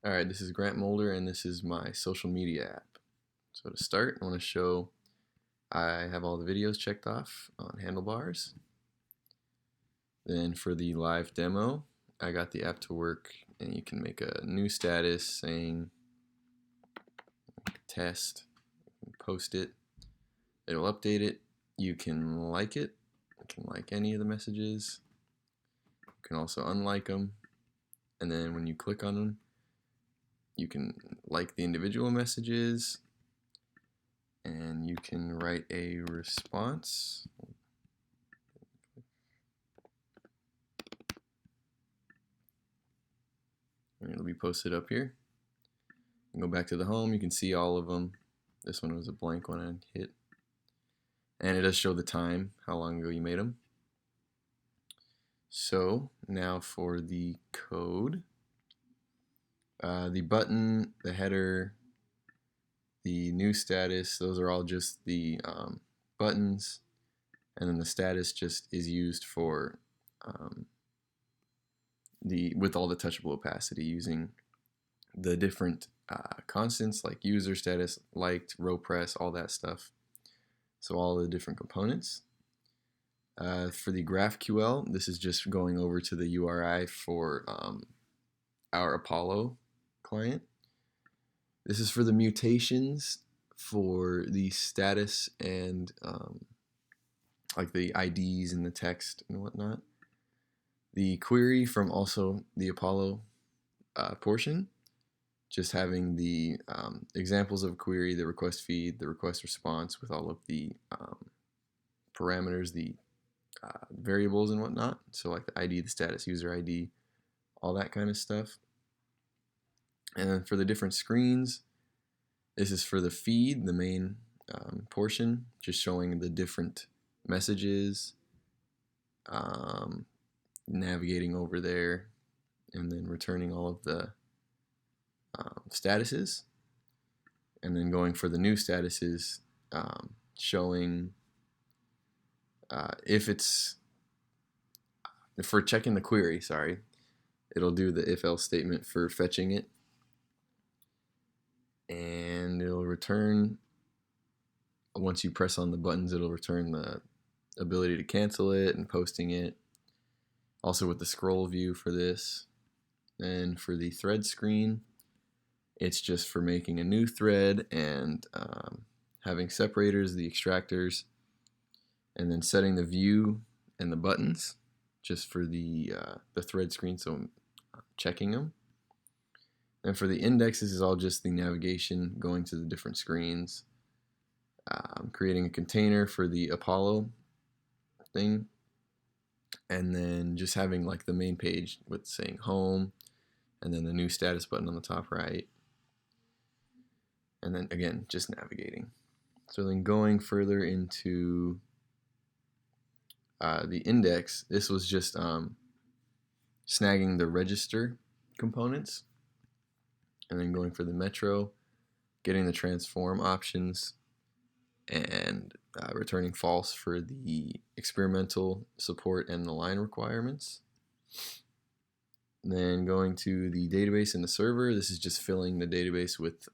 Alright, this is Grant Mulder and this is my social media app. So to start, I want to show I have all the videos checked off on handlebars. Then for the live demo, I got the app to work and you can make a new status saying test, post it, it'll update it, you can like it, you can like any of the messages, you can also unlike them, and then when you click on them, you can like the individual messages and you can write a response. And it'll be posted up here. You can go back to the home, you can see all of them. This one was a blank one I hit. And it does show the time, how long ago you made them. So now for the code. The button, the header, the new status, those are all just the buttons, and then the status just is used for with all the touchable opacity using the different constants like user status, liked, row press, all that stuff. So all the different components. For the GraphQL, this is just going over to the URI for our Apollo client. This is for the mutations for the status and like the IDs and the text and whatnot. The query from also the Apollo portion, just having the examples of query, the request feed, the request response with all of the parameters, the variables and whatnot. So like the ID, the status, user ID, all that kind of stuff. And then for the different screens, this is for the feed, the main portion, just showing the different messages, navigating over there, and then returning all of the statuses. And then going for the new statuses, showing if it's for checking the query, sorry, it'll do the if-else statement for fetching it. And it'll return, once you press on the buttons, it'll return the ability to cancel it and posting it. Also with the scroll view for this. And for the thread screen, it's just for making a new thread and having separators, the extractors, and then setting the view and the buttons just for the thread screen, so I'm checking them. And for the index, this is all just the navigation going to the different screens. Creating a container for the Apollo thing. And then just having like the main page with saying home, and then the new status button on the top right. And then again, just navigating. So then going further into the index, this was just snagging the register components. And then going for the metro, getting the transform options, and returning false for the experimental support and the line requirements. Then going to the database and the server, this is just filling the database with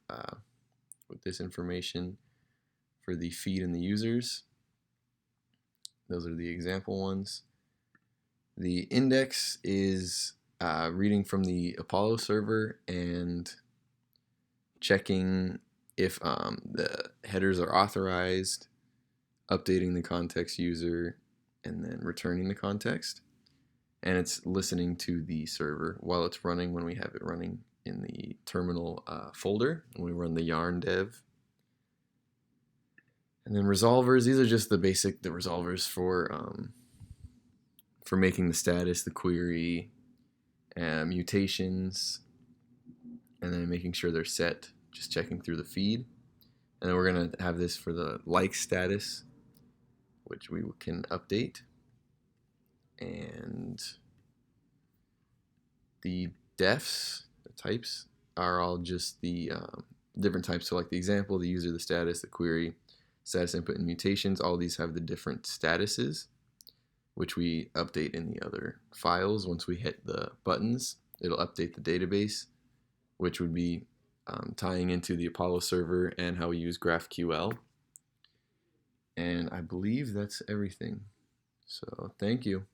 this information for the feed and the users. Those are the example ones. The index is reading from the Apollo server and checking if the headers are authorized, updating the context user, and then returning the context. And it's listening to the server while it's running when we have it running in the terminal folder when we run the yarn dev. And then resolvers, these are just the resolvers for making the status, the query, mutations, and then making sure they're set, just checking through the feed. And then we're going to have this for the like status, which we can update. And the defs, the types, are all just the different types. So like the example, the user, the status, the query, status input, and mutations, all these have the different statuses, which we update in the other files. Once we hit the buttons, it'll update the database which would be tying into the Apollo server and how we use GraphQL. And I believe that's everything. So thank you.